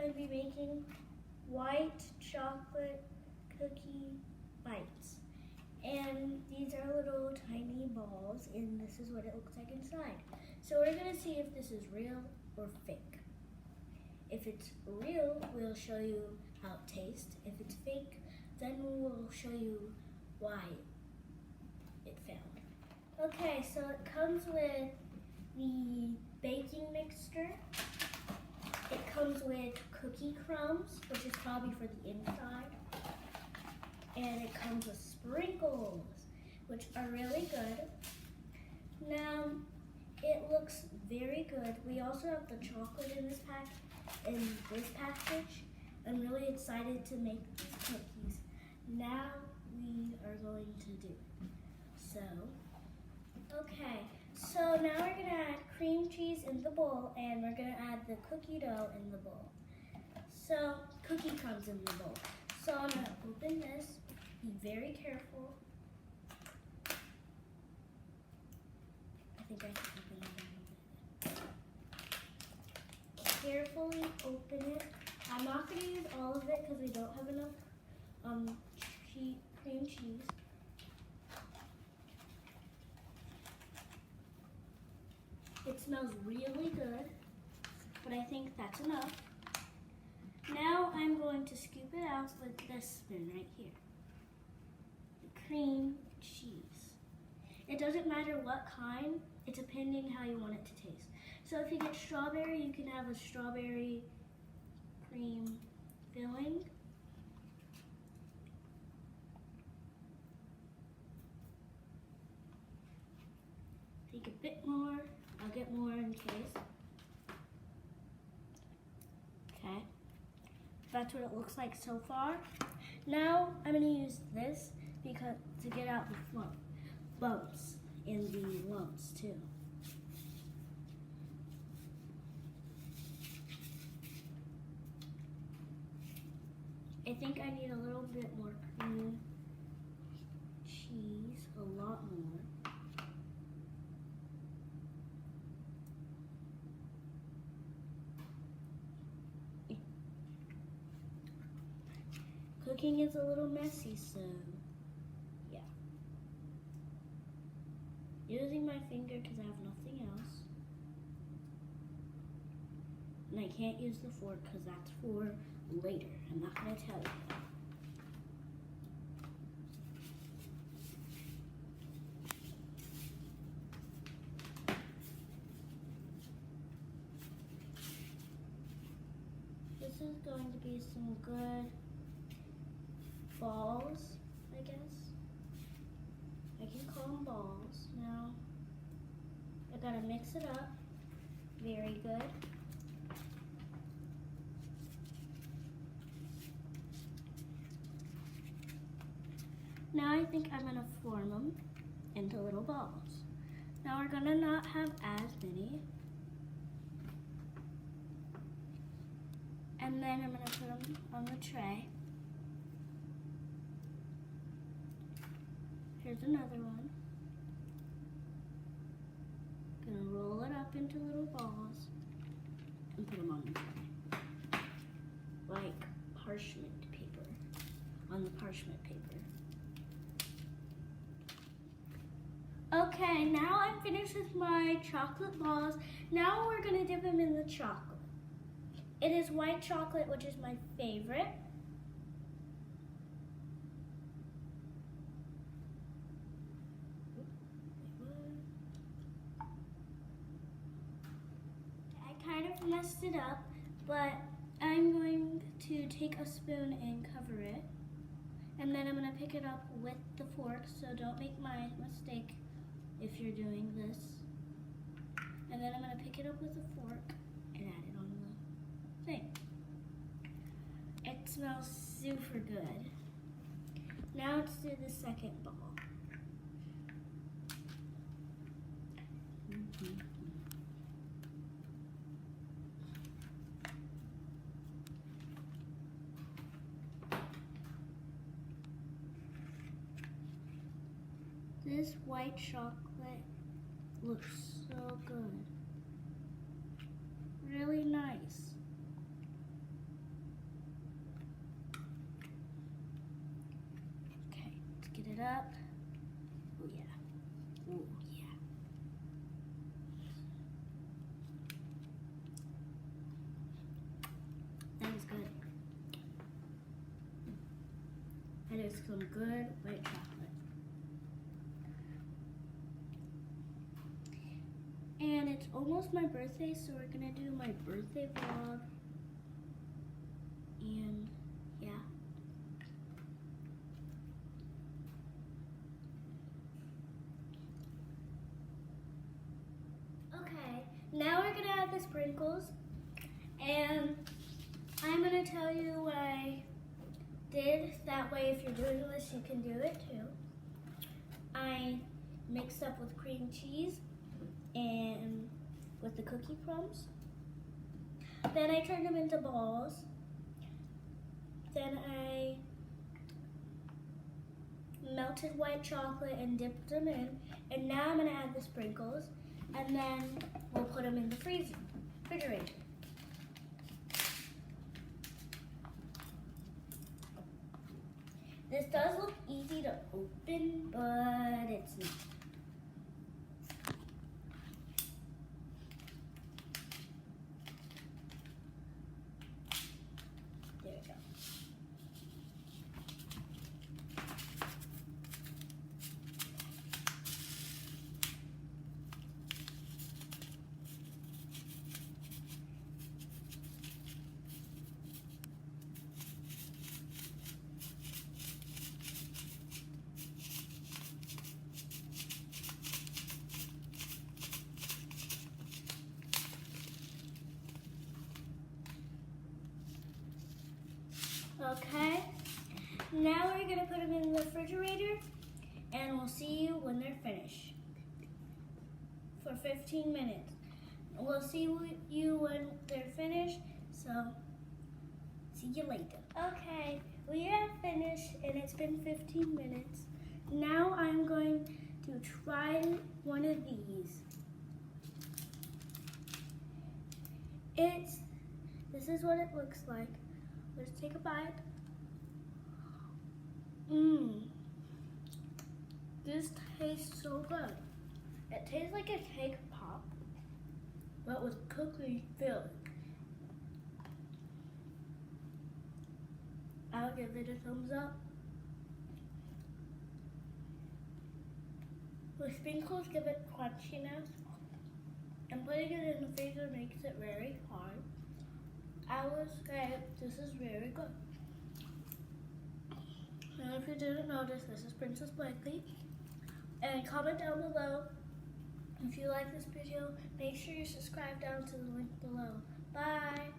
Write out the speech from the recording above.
going to be making white chocolate cookie bites. And these are little tiny balls, and this is what it looks like inside. So we're going to see if this is real or fake. If it's real, we'll show you how it tastes. If it's fake, then we'll show you why it failed. Okay, so it comes with the baking mixture. It comes with cookie crumbs, which is probably for the inside. And it comes with sprinkles, which are really good. Now, it looks very good. We also have the chocolate in this package. I'm really excited to make these cookies. Now we are going to do it. So now we're going to add cream cheese in the bowl, and we're going to add the cookie dough in the bowl. So, cookie crumbs in the bowl. So I'm going to open this. Be very careful. I think I can open it. Carefully open it. I'm not going to use all of it because we don't have enough cream cheese. It smells really good, but I think that's enough. Now I'm going to scoop it out with this spoon right here. The cream cheese. It doesn't matter what kind, it's depending how you want it to taste. So if you get strawberry, you can have a strawberry cream filling. Take a bit more. I'll get more in case. Okay. That's what it looks like so far. Now I'm going to use this to get out the bumps and the lumps too. I think I need a little bit more cream cheese, a lot more. Cooking is a little messy, so yeah. Using my finger because I have nothing else. And I can't use the fork because that's for later. I'm not going to tell you. This is going to be some good balls, I guess. I can call them balls. Now, I gotta mix it up. Very good. Now I think I'm gonna form them into little balls. Now we're gonna not have as many. And then I'm gonna put them on the tray. Here's another one. Gonna roll it up into little balls and put them on the tray. Like parchment paper, on the parchment paper. Okay, now I'm finished with my chocolate balls. Now we're gonna dip them in the chocolate. It is white chocolate, which is my favorite. Kind of messed it up, but I'm going to take a spoon and cover it, and then I'm going to pick it up with the fork, so don't make my mistake if you're doing this. And then I'm going to pick it up with a fork and add it on the thing. It smells super good. Now let's do the second ball. This white chocolate looks so good. Really nice. get it up. Oh yeah. Oh yeah. That is good. That is some good white chocolate. And it's almost my birthday, so we're gonna do my birthday vlog. And yeah. Okay, now we're gonna add the sprinkles. And I'm gonna tell you what I did. That way, if you're doing this, you can do it too. I mixed up with cream cheese and with the cookie crumbs. Then I turned them into balls. Then I melted white chocolate and dipped them in. And now I'm gonna add the sprinkles. And then we'll put them in the refrigerator. This does look easy to open, but it's not. There we go. Okay, now we're gonna put them in the refrigerator and we'll see you when they're finished for 15 minutes. We'll see you when they're finished, so see you later. Okay, we have finished and it's been 15 minutes. Now I'm going to try one of these. This is what it looks like. Let's take a bite. This tastes so good. It tastes like a cake pop, but with cookie filling. I'll give it a thumbs up. The sprinkles give it crunchiness, and putting it in the freezer makes it very hard. I would say this is very good. And if you didn't notice, this is Princess Blakely. And comment down below if you like this video. Make sure you subscribe down to the link below. Bye!